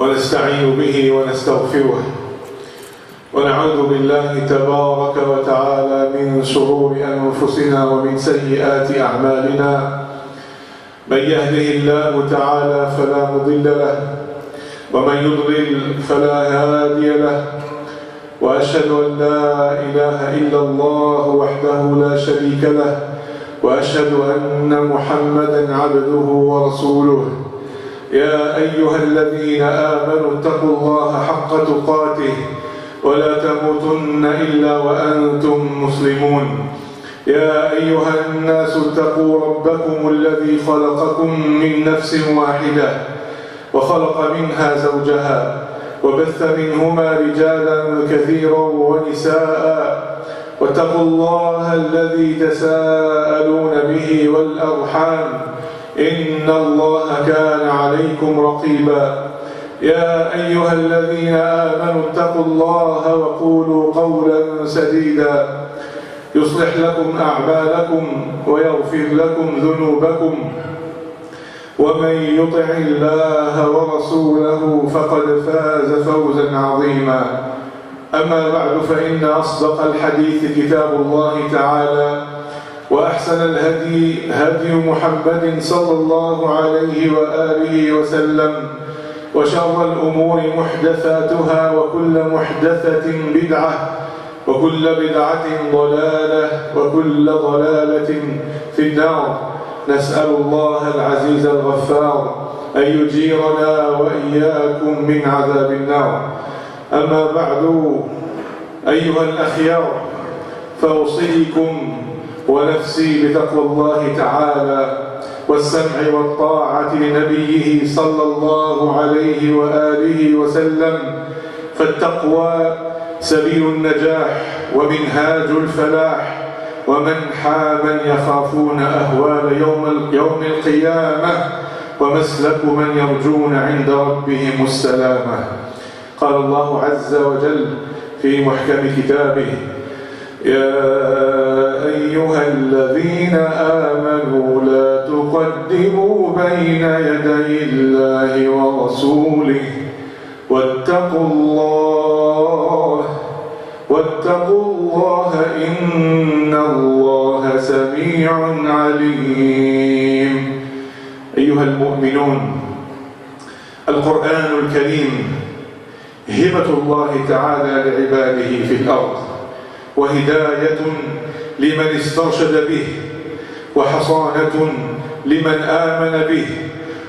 ونستعين به ونستغفره، ونعوذ بالله تبارك وتعالى من شرور أنفسنا ومن سيئات أعمالنا. من يهده الله تعالى فلا مضل له، ومن يضلل فلا هادي له، وأشهد أن لا إله إلا الله وحده لا شريك له، وأشهد أن محمدا عبده ورسوله. يا أيها الذين آمنوا اتقوا الله حق تقاته ولا تموتن إلا وأنتم مسلمون. يا أيها الناس اتقوا ربكم الذي خلقكم من نفس واحدة وخلق منها زوجها وبث منهما رجالا كثيرا ونساء، واتقوا الله الذي تساءلون به والأرحام إن الله كان عليكم رقيبا. يا أيها الذين آمنوا اتقوا الله وقولوا قولا سديدا يصلح لكم أعمالكم ويغفر لكم ذنوبكم، ومن يطع الله ورسوله فقد فاز فوزا عظيما. أما بعد، فإن أصدق الحديث كتاب الله تعالى، وأحسن الهدي هدي محمد صلى الله عليه وآله وسلم، وشر الأمور محدثاتها، وكل محدثة بدعة، وكل بدعة ضلالة، وكل ضلالة في النار. نسأل الله العزيز الغفار أن يجيرنا وإياكم من عذاب النار. أما بعد، أيها الأخيار، فأوصيكم ونفسي بتقوى الله تعالى والسمع والطاعة لنبيه صلى الله عليه وآله وسلم، فالتقوى سبيل النجاح ومنهاج الفلاح، ومنحى من يخافون أهوال يوم القيامة، ومسلك من يرجون عند ربهم السلامة. قال الله عز وجل في محكم كتابه: يا أيها الذين آمنوا لا تقدموا بين يدي الله ورسوله واتقوا الله إن الله سميع عليم. أيها المؤمنون، القرآن الكريم هبة الله تعالى لعباده في الأرض، وهداية لمن استرشد به، وحصانة لمن آمن به،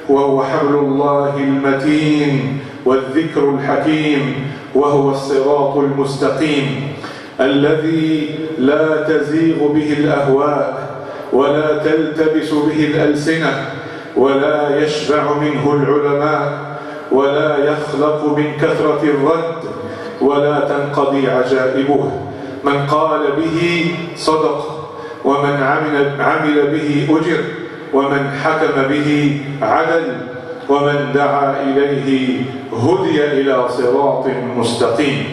وهو حبل الله المتين والذكر الحكيم، وهو الصراط المستقيم الذي لا تزيغ به الأهواء ولا تلتبس به الألسنة، ولا يشبع منه العلماء، ولا يخلق من كثرة الرد، ولا تنقضي عجائبه. من قال به صدق، ومن عمل به أجر، ومن حكم به عدل، ومن دعا إليه هدي إلى صراط مستقيم.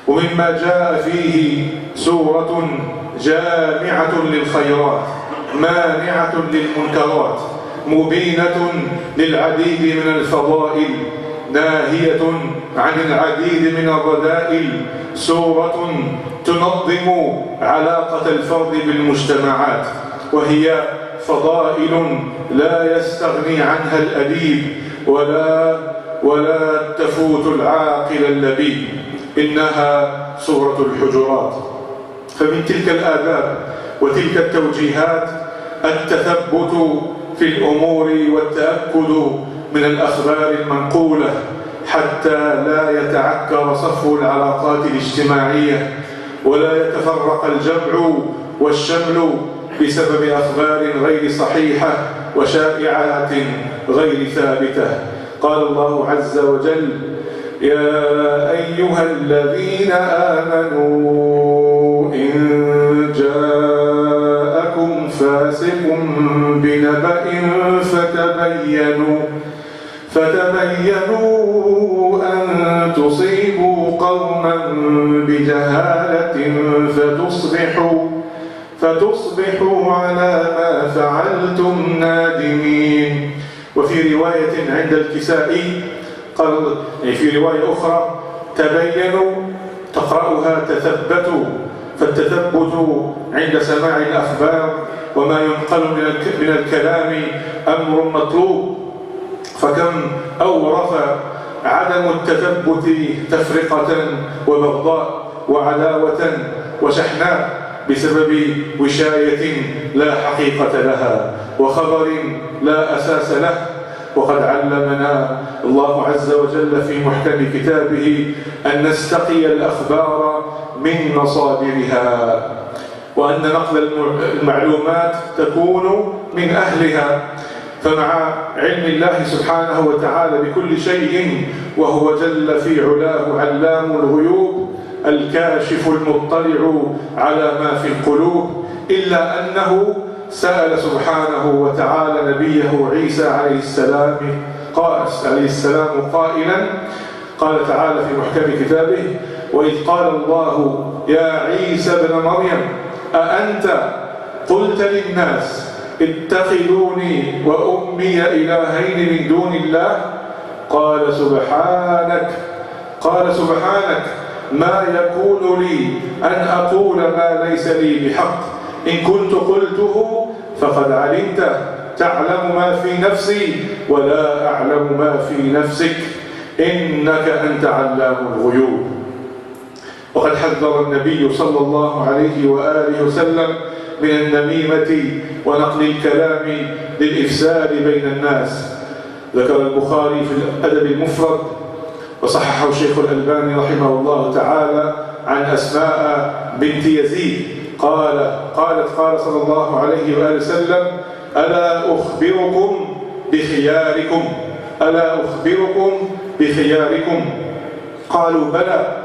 ومما جاء فيه سورة جامعة للخيرات، مانعة للمنكرات، مبينة للعديد من الفضائل، ناهية عن العديد من الرذائل، سورة تنظم علاقة الفرد بالمجتمعات، وهي فضائل لا يستغني عنها الأديب ولا تفوت العاقل اللبيب. إنها سورة الحجرات. فمن تلك الآداب وتلك التوجيهات التثبت في الأمور والتأكد من الأخبار المنقولة، حتى لا يتعكر صفو العلاقات الاجتماعية، ولا يتفرق الجمع والشمل بسبب أخبار غير صحيحة وشائعات غير ثابتة. قال الله عز وجل: يا أيها الذين آمنوا إن جاءكم فاسق بنبأ فتبينوا أن تصيبوا قوما بجهالة فتصبحوا على ما فعلتم نادمين. وفي رواية عند الكسائي: قال في رواية أخرى تبينوا، تقرأها تثبتوا، فالتثبت عند سماع الأخبار وما ينقل من الكلام أمر مطلوب، فكم أورث عدم التثبت تفرقة وبغضاء وعداوة وشحناء بسبب وشاية لا حقيقة لها وخبر لا أساس له. وقد علمنا الله عز وجل في محكم كتابه أن نستقي الأخبار من مصادرها، وأن نقل المعلومات تكون من أهلها. فمع علم الله سبحانه وتعالى بكل شيء، وهو جل في علاه علام الغيوب الكاشف المطلع على ما في القلوب، إلا أنه سأل سبحانه وتعالى نبيه عيسى عليه السلام قائلا، قال تعالى في محكم كتابه: وإذ قال الله يا عيسى ابن مريم أأنت قلت للناس اتخذوني وأمي إلهين من دون الله؟ قال سبحانك ما يكون لي أن أقول ما ليس لي بحق، إن كنت قلته فقد علمته، تعلم ما في نفسي ولا أعلم ما في نفسك، إنك أنت علام الغيوب. وقد حذر النبي صلى الله عليه وآله وسلم من النميمة ونقل الكلام للإفساد بين الناس. ذكر البخاري في الأدب المفرد وصححه الشيخ الألباني رحمه الله تعالى عن أسماء بنت يزيد قالت قال صلى الله عليه وآله وسلم: ألا أخبركم بخياركم؟ قالوا بلى.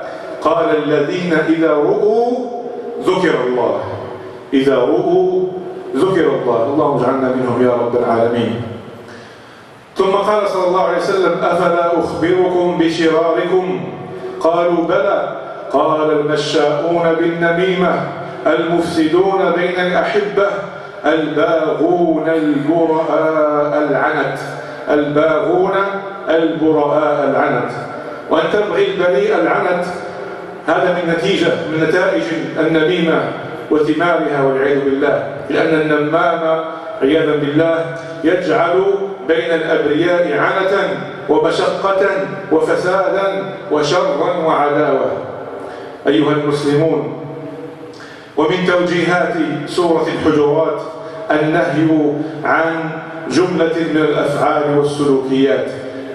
قال: الذين إذا رؤوا ذكر الله، اللهم اجعلنا منهم يا رب العالمين. ثم قال صلى الله عليه وسلم: أفلا أخبركم بشراركم؟ قالوا بلى. قال: المشاؤون بالنميمة، المفسدون بين الأحبة، الباغون البراء العنت. وأن تبغي البريء العنت، هذا من نتائج النميمة وثمارها والعياذ بالله، لأن النمام عياذا بالله يجعل بين الأبرياء عنة ومشقة وفسادا وشرا وعداوة. أيها المسلمون، ومن توجيهات سورة الحجرات النهي عن جملة من الأفعال والسلوكيات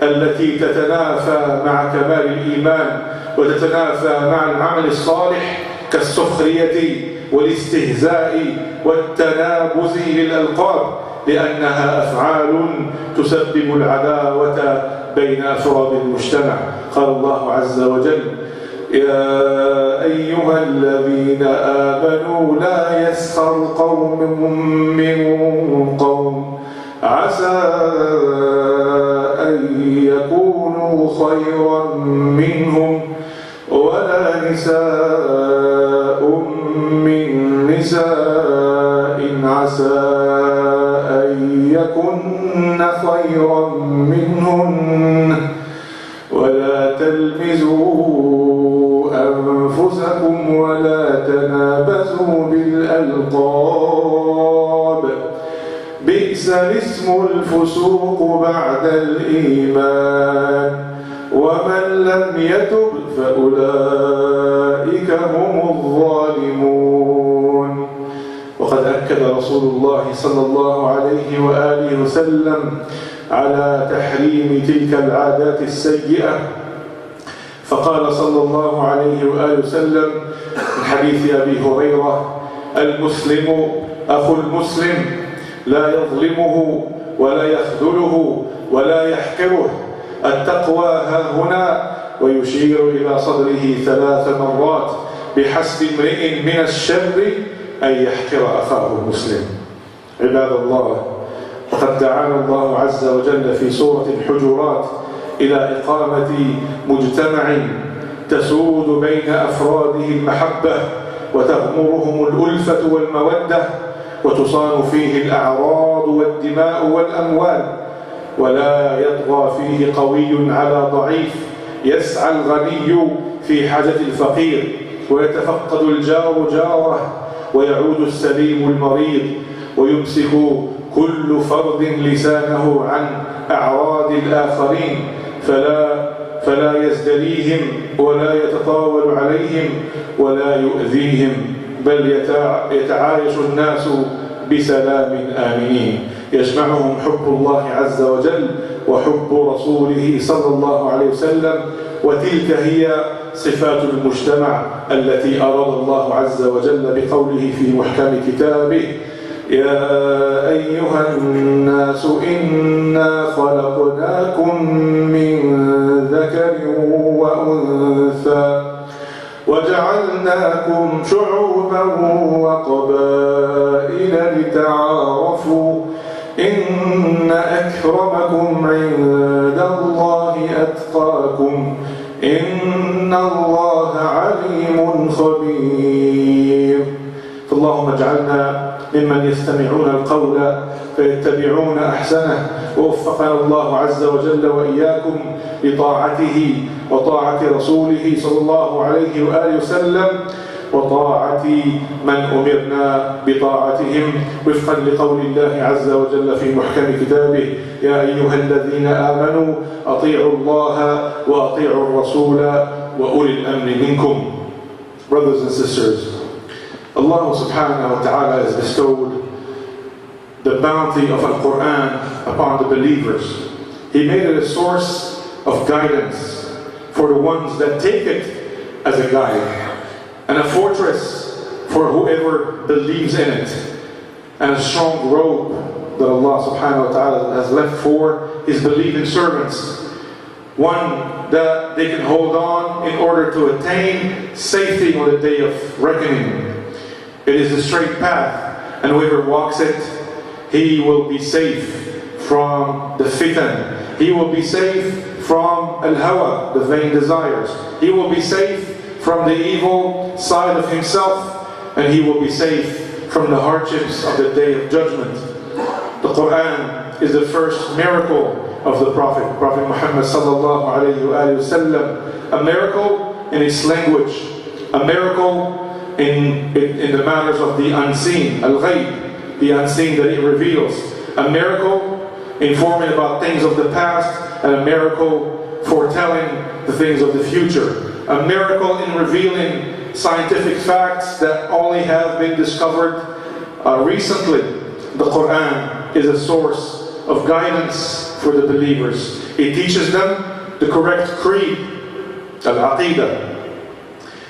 التي تتنافى مع كمال الإيمان وتتنافى مع العمل الصالح، كالسخرية والاستهزاء والتنابز للألقاب، لأنها أفعال تسبب العداوة بين أفراد المجتمع. قال الله عز وجل: يا أيها الذين آمنوا لا يسخر قوم من قوم عسى أن يكونوا خيرا منهم، ولا نساء من نساء عسى أن يكن خيرا منهن، ولا تلمزوا أنفسكم ولا تنابزوا بالألقاب، بئس الاسم الفسوق بعد الإيمان، ومن لم يتب فأولئك هم الظالمون. وقد أكد رسول الله صلى الله عليه وآله وسلم على تحريم تلك العادات السيئة، فقال صلى الله عليه وآله وسلم من حديث أبي هريرة: المسلم أخو المسلم، لا يظلمه ولا يخذله ولا يحقره، التقوى ها هنا، ويشير إلى صدره 3 مرات: بحسب امرئ من الشر أن يحقر أخاه المسلم. عباد الله، وقد دعانا الله عز وجل في سورة الحجرات إلى إقامة مجتمع تسود بين أفراده المحبة وتغمرهم الألفة والمودة، وتصان فيه الأعراض والدماء والأموال، ولا يطغى فيه قوي على ضعيف، يسعى الغني في حاجة الفقير، ويتفقد الجار جاره، ويعود السليم المريض، ويمسك كل فرد لسانه عن أعراض الآخرين فلا يزدريهم ولا يتطاول عليهم ولا يؤذيهم، بل يتعايش الناس بسلام آمنين، يجمعهم حب الله عز وجل وحب رسوله صلى الله عليه وسلم. وتلك هي صفات المجتمع التي أراد الله عز وجل بقوله في محكم كتابه: يا أيها الناس إنا خلقناكم من ذكر وأنثى وجعلناكم شعوبا وقبائل لتعارفوا إن أكرمكم عند الله أتقاكم إن الله عليم خبير. فاللهم اجعلنا ممن يستمعون القول فيتبعون أحسنه، ووفقنا الله عز وجل وإياكم لطاعته وطاعة رسوله صلى الله عليه وآله وسلم، وطاعة من أمرنا بطاعتهم وفقا لقول الله عز وجل في محكم كتابه: يا أيها الذين آمنوا أطيعوا الله وأطيعوا الرسول وأولي الأمر منكم. Brothers and sisters, Allah subhanahu wa ta'ala has bestowed the bounty of Al-Quran upon the believers. He made it a source of guidance for the ones that take it as a guide, and a fortress for whoever believes in it, and a strong robe that Allah subhanahu wa ta'ala has left for His believing servants, one that they can hold on in order to attain safety on the day of reckoning. It is the straight path, and whoever walks it, he will be safe from the fitan. He will be safe from al-hawa, the vain desires. He will be safe from the evil side of himself, and he will be safe from the hardships of the day of judgment. The Quran is the first miracle of the Prophet Muhammad sallallahu alayhi wa sallam. A miracle in its language, a miracle in the matters of the unseen, al-ghayb, the unseen that it reveals, a miracle informing about things of the past, and a miracle foretelling the things of the future, a miracle in revealing scientific facts that only have been discovered recently. The Quran is a source of guidance for the believers. It teaches them the correct creed, al-aqidah.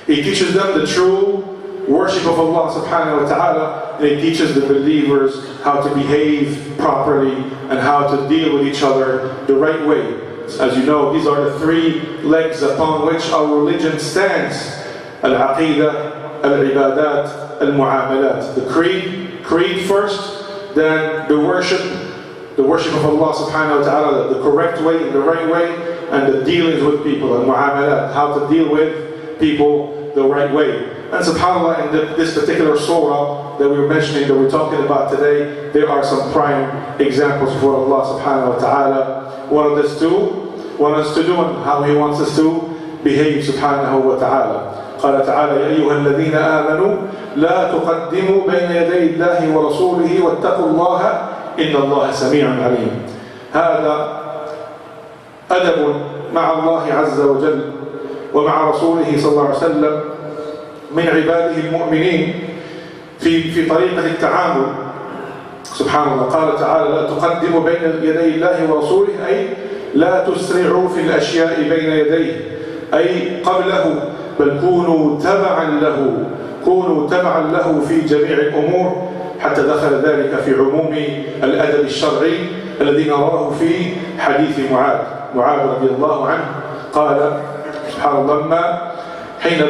It teaches them the true worship of Allah subhanahu wa ta'ala, and it teaches the believers how to behave properly and how to deal with each other the right way. As you know, these are the three legs upon which our religion stands: al-aqidah, al-ibadat, al-mu'amalat. The creed first, then the worship of Allah subhanahu wa ta'ala the correct way, the right way, and the dealings with people, al-mu'amalat, how to deal with people the right way. And subhanAllah, in this particular surah that we were mentioning, that we're talking about today, there are some prime examples for Allah subhanahu wa ta'ala. What us to do and how He wants us to behave subhanahu wa ta'ala. قال تعالى: يا أيها الذين آمنوا لا تقدموا بين يدي الله ورسوله واتقوا الله إن الله سميع عليم. هذا أدب مع الله عز وجل ومع رسوله صلى الله عليه وسلم من عباده المؤمنين في طريقة التعامل. سبحان الله، قال تعالى: لا تقدموا بين يدي الله ورسوله، أي لا تسرعوا في الأشياء بين يديه، أي قبله، بل كونوا تبعا له في جميع الأمور، حتى دخل ذلك في عموم الأدب الشرعي الذي نراه في حديث معاذ رضي الله عنه. قال سبحان الله، حين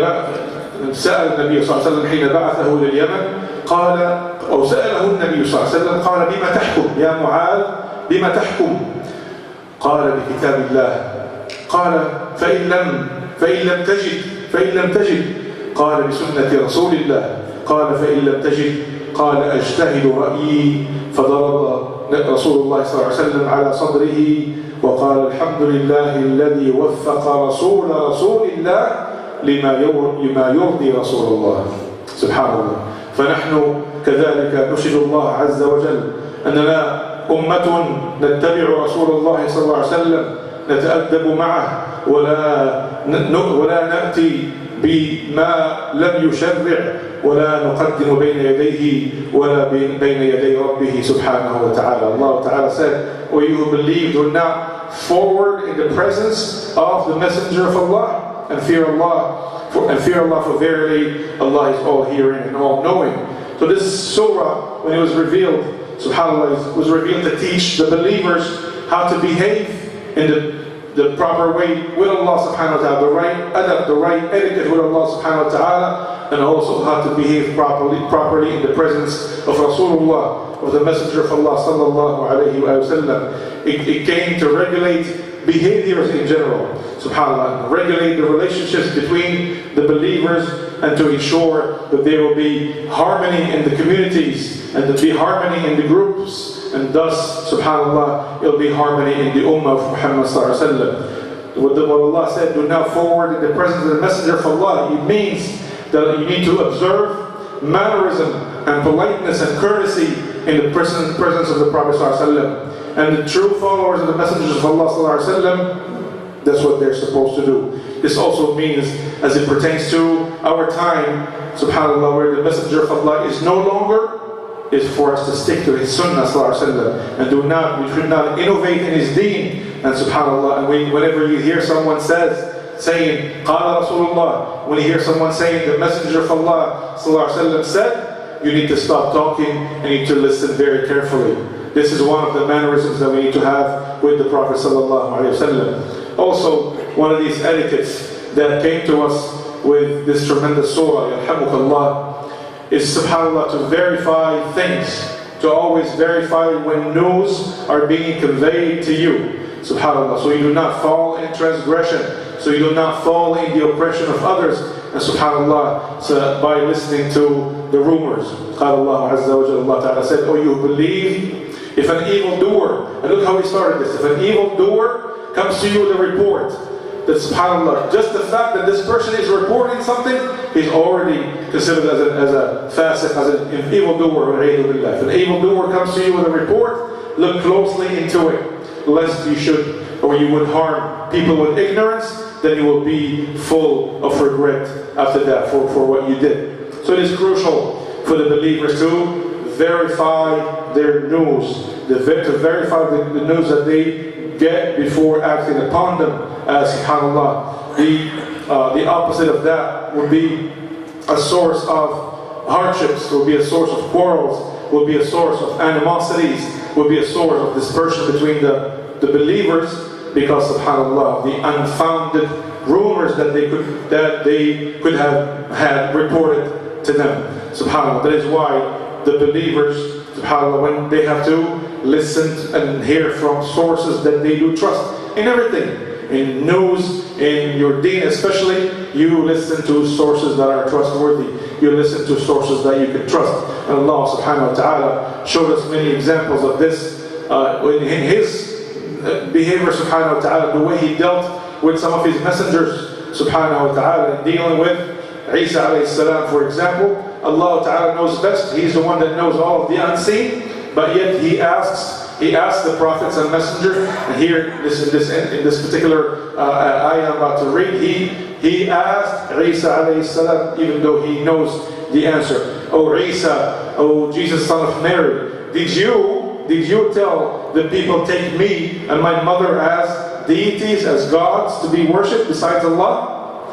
سأل النبي صلى الله عليه وسلم حين بعثه إلى اليمن، قال، أو سأله النبي صلى الله عليه وسلم قال: بما تحكم يا معاذ، بما تحكم؟ قال: بكتاب الله. قال: فإن لم تجد؟ قال: بسنة رسول الله. قال: فإن لم تجد؟ قال: أجتهد رأيي. فضرب رسول الله صلى الله عليه وسلم على صدره وقال الحمد لله الذي وفق رسول الله لما يرضي رسول الله. سبحان الله. فنحن كذلك نشهد الله عز وجل أننا أمة نتبع رسول الله صلى الله عليه وسلم، نتأدب معه ولا نأتي بما لم يشرع ولا نقدم بين يديه ولا بين يدي ربه سبحانه وتعالى. Allah Ta'ala said, "O you who believe, do not forward in the presence of the Messenger of Allah and fear Allah, for verily Allah is all hearing and all knowing." So this surah, when it was revealed, subhanAllah, it was revealed to teach the believers how to behave in the proper way with Allah subhanahu wa ta'ala, the right adab, the right etiquette with Allah subhanahu wa ta'ala, and also how to behave properly in the presence of Rasulullah, of the Messenger of Allah sallallahu alayhi wa sallam. It came to regulate behaviors in general, subhanAllah, regulate the relationships between the believers, and to ensure that there will be harmony in the communities, and there will be harmony in the groups, and thus, subhanAllah, it will be harmony in the ummah of Muhammad sallallahu alaihi wasallam. What Allah said, do not forward in the presence of the Messenger of Allah, it means that you need to observe mannerism and politeness and courtesy in the presence of the Prophet sallallahu alaihi wasallam. And the true followers of the Messengers of Allah sallallahu alaihi wasallam, that's what they're supposed to do. This also means, as it pertains to our time, subhanAllah, where the Messenger of Allah is no longer, is for us to stick to his sunnah sallallahu alaihi wasallam, and we should not innovate in his deen. And subhanAllah, and whenever you hear someone saying Qala Rasulullah, when you hear someone saying the Messenger of Allah sallallahu alaihi wasallam said, you need to stop talking and you need to listen very carefully. This is one of the mannerisms that we need to have with the Prophet sallallahu alaihi wasallam. Also, one of these etiquettes that came to us with this tremendous surah, Yarhamukallah, is subhanAllah, to verify things, to always verify when news are being conveyed to you, subhanAllah, so you do not fall in transgression, so you do not fall in the oppression of others, and subhanAllah, so by listening to the rumors. قال الله عز وجل, Allah Ta'ala said, "O you believe, if an evildoer," and look how he started this, if an evildoer comes to you with a report, that subhanAllah, just the fact that this person is reporting something, he's already considered as a fasiq, as an evildoer. If an evildoer comes to you with a report, look closely into it, lest you should, or you would harm people with ignorance, then you will be full of regret after that for what you did. So it is crucial for the believers to verify their news, to verify the news that they get before acting upon them. SubhanAllah, the opposite of that would be a source of hardships, will be a source of quarrels, will be a source of animosities, will be a source of dispersion between the believers, because subhanAllah, the unfounded rumors that they could have had reported to them. SubhanAllah, that is why the believers, subhanAllah, when they have to listen and hear from sources that they do trust in everything, in news, in your deen especially, you listen to sources that are trustworthy. You listen to sources that you can trust. And Allah subhanahu wa ta'ala showed us many examples of this in His behavior subhanahu wa ta'ala, the way He dealt with some of His messengers subhanahu wa ta'ala, in dealing with Isa alayhi salam, for example. Allah ta'ala knows best. He's the one that knows all of the unseen, but yet He asks the prophets and messengers, and here in this particular ayah I'm about to read, he asked Isa alayhi salam, even though he knows the answer. "O Isa, O Jesus, son of Mary, did you tell the people, take me and my mother as deities, as gods to be worshipped besides Allah?"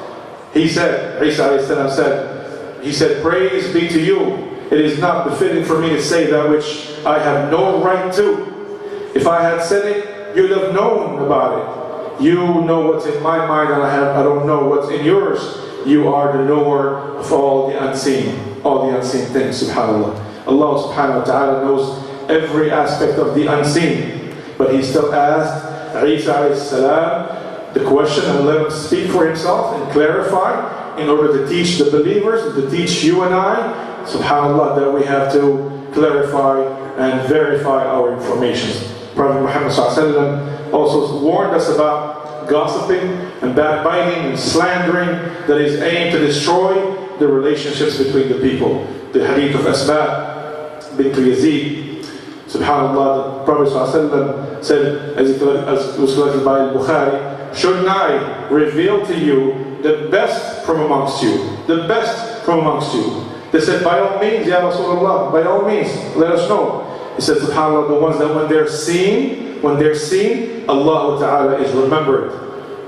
Isa alayhi salam said, "Praise be to you. It is not befitting for me to say that which I have no right to. If I had said it, you'd have known about it. You know what's in my mind, and I don't know what's in yours. You are the knower of all the unseen things." Subhanallah. Allah subhanahu wa ta'ala knows every aspect of the unseen, but He still asked Isa alayhi salam the question and let him speak for himself and clarify, in order to teach the believers, to teach you and I, subhanallah, that we have to clarify and verify our information. Prophet Muhammad ﷺ also warned us about gossiping and backbiting and slandering that is aimed to destroy the relationships between the people. The hadith of Asma bint Yazid, subhanAllah, the Prophet ﷺ said, as was collected by Al-Bukhari, shouldn't I reveal to you the best from amongst you? The best from amongst you. They said, by all means, Ya Rasulullah, by all means, let us know. He said, subhanAllah, the ones that when they're seen, Allah Ta'ala is remembered.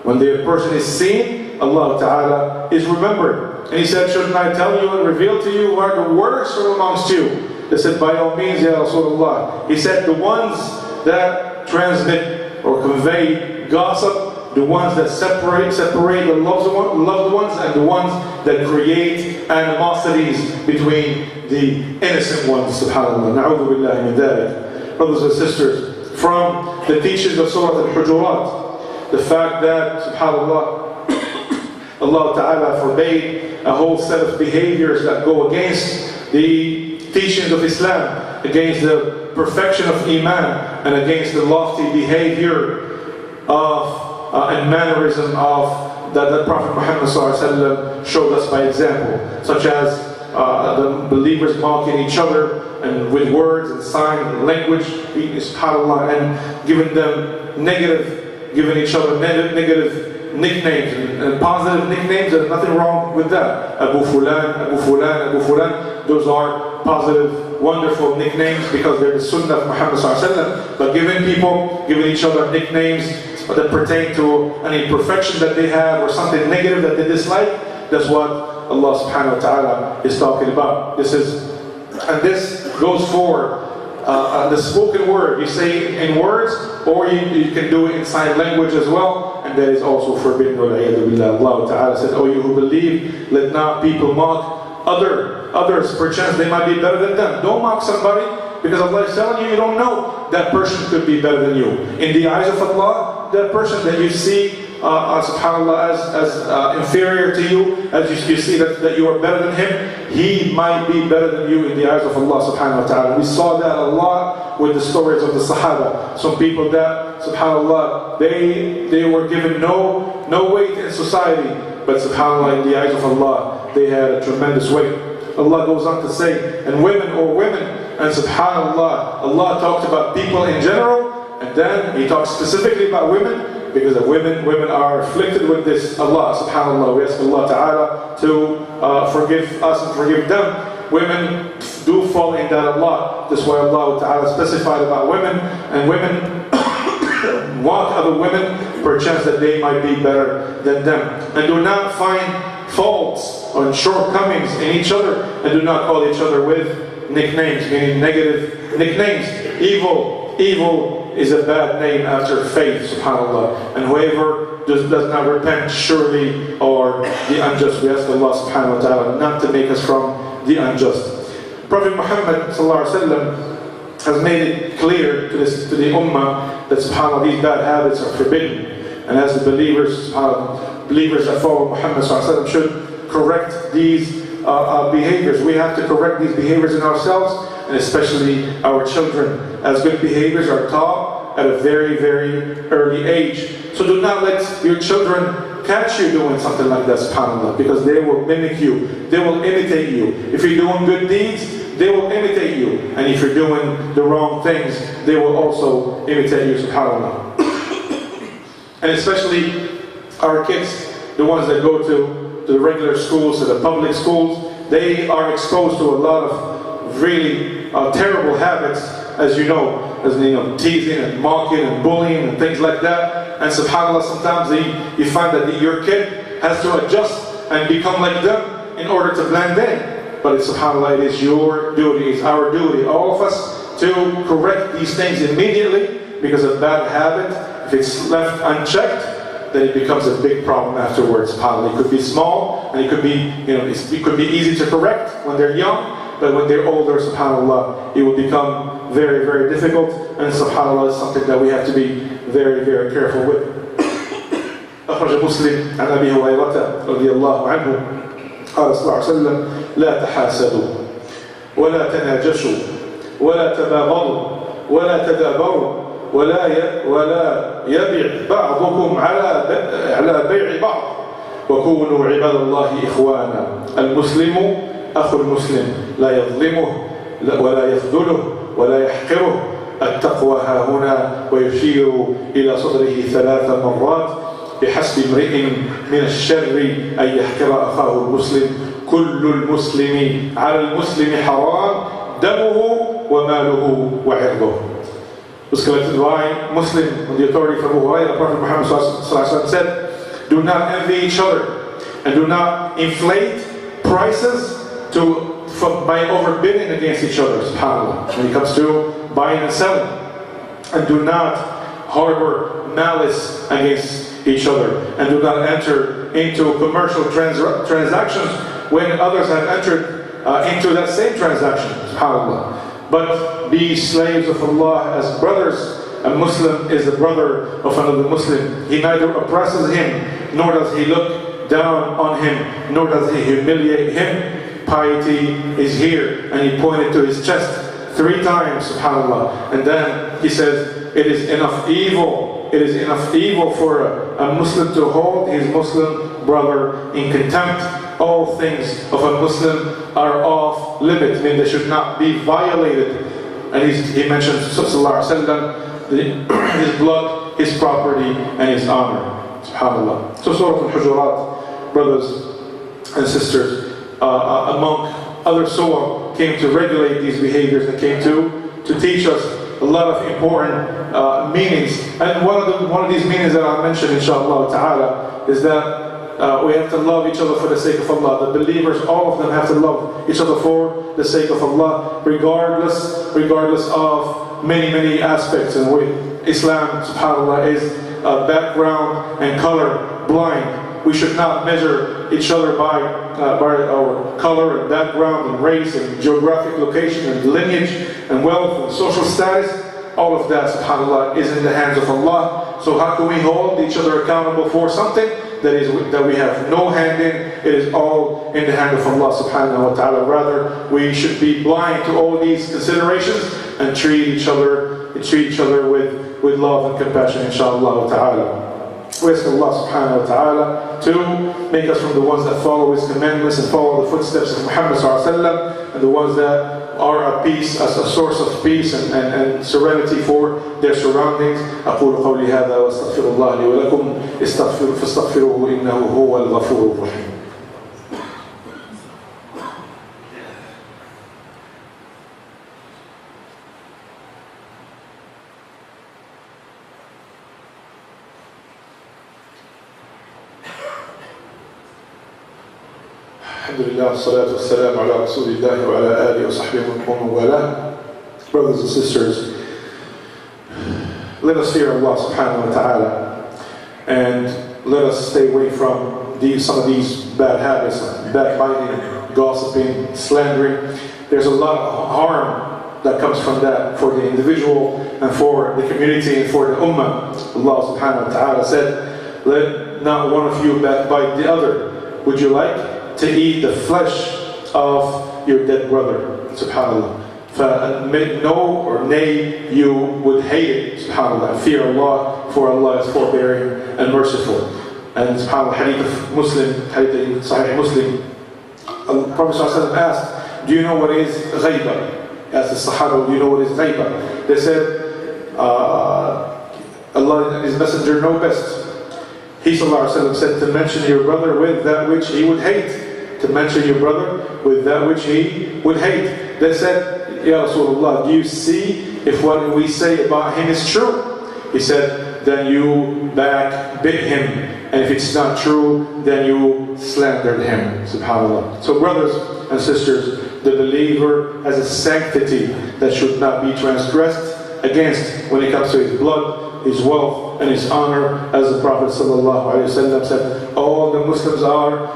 When the person is seen, Allah Ta'ala is remembered. And he said, shouldn't I tell you and reveal to you who are the worst from amongst you? They said, by all means, Ya Rasulullah. He said, the ones that transmit or convey gossip, the ones that separate the loved ones, and the ones that create animosities between the innocent ones, subhanAllah. Na'udhu billahi min dhalik. Brothers and sisters, from the teachings of Surah Al-Hujuraat, the fact that, subhanAllah, Allah Ta'ala forbade a whole set of behaviors that go against the teachings of Islam, against the perfection of Iman, and against the lofty behavior of and mannerism of that the Prophet Muhammad ﷺ showed us by example, such as the believers mocking each other and with words and sign language, subhanAllah, and giving each other negative nicknames and positive nicknames. There's nothing wrong with that. Abu Fulan, Abu Fulan, Abu Fulan. Those are positive, wonderful nicknames because they're the Sunnah of Muhammad ﷺ. But giving each other nicknames that pertain to any imperfection that they have or something negative that they dislike, that's what Allah subhanahu wa ta'ala is talking about. This goes for the spoken word. You say in words, or you can do it in sign language as well, and that is also forbidden. Allah ta'ala said, "O you who believe, let not people mock others, perchance they might be better than them." Don't mock somebody, because Allah is telling you don't know that person could be better than you. In the eyes of Allah, that person that you see, subhanAllah, as inferior to you, as you see that you are better than him, he might be better than you in the eyes of Allah subhanahu wa ta'ala. We saw that a lot with the stories of the Sahaba. Some people that, subhanAllah, they were given no weight in society, but subhanAllah, in the eyes of Allah, they had a tremendous weight. Allah goes on to say, and women, and subhanAllah, Allah talked about people in general, and then He talks specifically about women, because of women are afflicted with this. Allah subhanAllah, we ask Allah Ta'ala to forgive us and forgive them. Women do fall in that a lot. That's why Allah Ta'ala specified about women, and women mock other women, perchance that they might be better than them. And do not find faults or shortcomings in each other, and do not call each other with nicknames, meaning negative nicknames. Evil is a bad name after faith, subhanAllah. And whoever does not repent surely are the unjust. We ask Allah subhanahu wa ta'ala not to make us from the unjust. Prophet Muhammad sallallahu alaihi wasallam has made it clear to the ummah that subhanAllah, these bad habits are forbidden. And as the believers that follow Muhammad sallallahu alaihi wasallam should correct these behaviors. We have to correct these behaviors in ourselves, and especially our children, as good behaviors are taught at a very, very early age. So do not let your children catch you doing something like that, subhanAllah, because they will mimic you, they will imitate you. If you're doing good deeds, they will imitate you, and if you're doing the wrong things, they will also imitate you, subhanAllah. And especially our kids, the ones that go to the regular schools, to the public schools, they are exposed to a lot of really terrible habits, as you know, teasing and mocking and bullying and things like that. And subhanAllah, sometimes you find that your kid has to adjust and become like them in order to blend in. But subhanAllah, it is your duty, it's our duty, all of us, to correct these things immediately, because a bad habit, if it's left unchecked, then it becomes a big problem afterwards. SubhanAllah, it could be small, and it could be easy to correct when they're young, but when they're older, SubhanAllah, it will become very, very difficult. And SubhanAllah is something that we have to be very, very careful with. أخرج مسلم عن أبي هريرة رضي الله عنه قال صلى الله عليه وسلم: لا تحاسدوا ولا تناجشوا ولا تباغضوا ولا تدابروا ولا يبيع بعضكم على بيع بعض وكونوا عباد الله إخوانا. المسلم أخو المسلم لا يظلمه ولا يخذله ولا يحقره. التقوى ها هنا، ويشير إلى صدره 3 مرات: بحسب امرئ من الشر أن يحقر أخاه المسلم. كل المسلم على المسلم حرام دمه وماله وعرضه. It was collected by Muslim on the authority from Hujuraat. The Prophet Muhammad said, do not envy each other and do not inflate prices by overbidding against each other, subhanAllah, when it comes to buying and selling. And do not harbor malice against each other, and do not enter into commercial transactions when others have entered into that same transaction, subhanAllah. But be slaves of Allah as brothers. A Muslim is the brother of another Muslim. He neither oppresses him, nor does he look down on him, nor does he humiliate him. Piety is here, and he pointed to his chest 3 times, subhanAllah. And then he says, it is enough evil for a Muslim to hold his Muslim brother in contempt. All things of a Muslim are off limits, meaning they should not be violated. And he mentions, sallallahu alaihi wasallam, his blood, his property, and his honor. SubhanAllah. So Surah Al-Hujuraat, brothers and sisters, among other surah, came to regulate these behaviors and came to teach us a lot of important meanings. And one of these meanings that I'll mention, inshallah ta'ala, is that we have to love each other for the sake of Allah. The believers, all of them, have to love each other for the sake of Allah, regardless of many aspects. And Islam, subhanAllah, is background and color blind. We should not measure each other by our color and background and race and geographic location and lineage and wealth and social status. All of that, subhanAllah, is in the hands of Allah. So how can we hold each other accountable for something that we have no hand in? It is all in the hand of Allah subhanahu wa ta'ala. Rather, we should be blind to all these considerations and treat each other with love and compassion, inshallah ta'ala. We ask Allah subhanahu wa ta'ala to make us from the ones that follow His commandments and follow the footsteps of Muhammad sallallahu alaihi wasallam, and the ones that are a peace, as a source of peace and serenity for their surroundings. أقول قولي هذا وأستغفر الله لي ولكم فاستغفروه إنه هو الغفور الرحيم. Alhamdulillah, salatu wassalamu ala rasulillah wa ala alihi wa sahbihi wa wala. Brothers and sisters, let us fear Allah subhanahu wa ta'ala, and let us stay away from some of these bad habits, backbiting, gossiping, slandering. There's a lot of harm that comes from that for the individual and for the community and for the ummah. Allah subhanahu wa ta'ala said, let not one of you backbite the other. Would you like to eat the flesh of your dead brother? SubhanAllah. No or nay, you would hate it. SubhanAllah. Fear Allah, for Allah is forbearing and merciful. And SubhanAllah, hadith of Muslim, hadith in Sahih Muslim, the Prophet ﷺ asked, do you know what is ghaiba? Asked the Sahaba, do you know what is ghaiba? They said, Allah and His Messenger know best. He ﷺ said to mention your brother with that which he would hate. To mention your brother with that which he would hate. They said, Ya Rasulullah, do you see if what we say about him is true? He said, then you backbit him. And if it's not true, then you slandered him. SubhanAllah. So brothers and sisters, the believer has a sanctity that should not be transgressed against when it comes to his blood, his wealth, and his honor, as the Prophet ﷺ said, all the Muslims are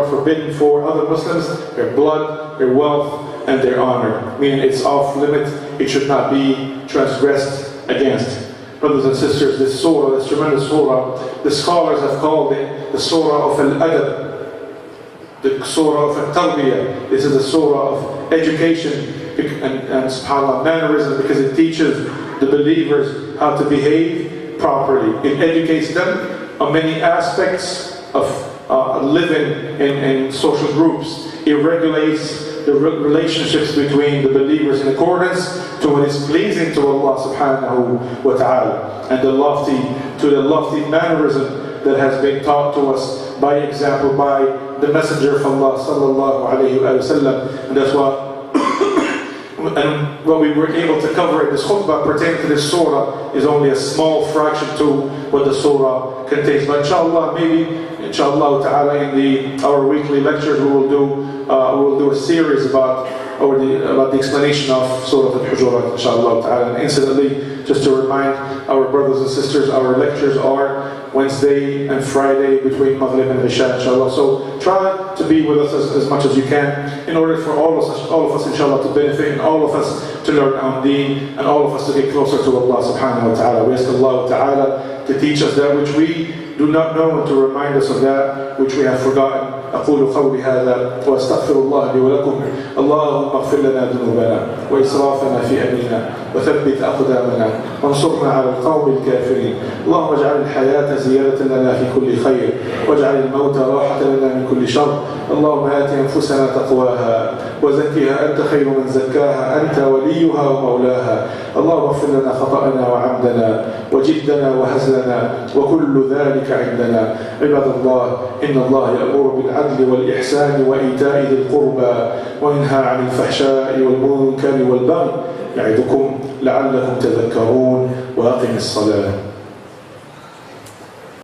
forbidden for other Muslims, their blood, their wealth, and their honor. Meaning it's off limit, it should not be transgressed against. Brothers and sisters, this surah, this tremendous surah, the scholars have called it the surah of al-adab, the surah of al-tarbiyah. This is the surah of education and subhanAllah, mannerism, because it teaches the believers how to behave properly. It educates them on many aspects of living in social groups. It regulates the relationships between the believers in accordance to what is pleasing to Allah subhanahu wa ta'ala, and the lofty mannerism that has been taught to us by example by the Messenger of Allah sallallahu alayhi wa sallam. And that's what we were able to cover in this khutbah pertaining to this surah is only a small fraction to what the surah contains. But inshallah, inshallah ta'ala, in our weekly lectures we will do a series about the explanation of Surah Al-Hujuraat, inshallah ta'ala. And incidentally, just to remind our brothers and sisters, our lectures are Wednesday and Friday between Maghrib and Isha, inshallah. So try to be with us as much as you can, in order for all of us, inshallah, to benefit, and all of us to learn our deen, and all of us to get closer to Allah subhanahu wa ta'ala. We ask Allah ta'ala to teach us that which we do not know, and to remind us of that which we have forgotten. أقول قولي هذا وأستغفر الله لي ولكم. اللهم اغفر لنا ذنوبنا وإسرافنا في أمرنا وثبت أقدامنا وانصرنا على القوم الكافرين. اللهم اجعل الحياة زيادة لنا في كل خير، واجعل الموت راحة لنا من كل شر. اللهم آت أنفسنا تقواها وزكها أنت خير من زكاها، أنت وليها ومولاها. اللهم اغفر لنا خطأنا وعمدنا وجدنا وهزلنا وكل ذلك عندنا. عباد الله، إن الله يأمر بالعدل والإحسان وإيتاء ذي القربى وينهى عن الفحشاء والمنكر والبغي يعظكم لعلكم تذكرون. وأقم الصلاة.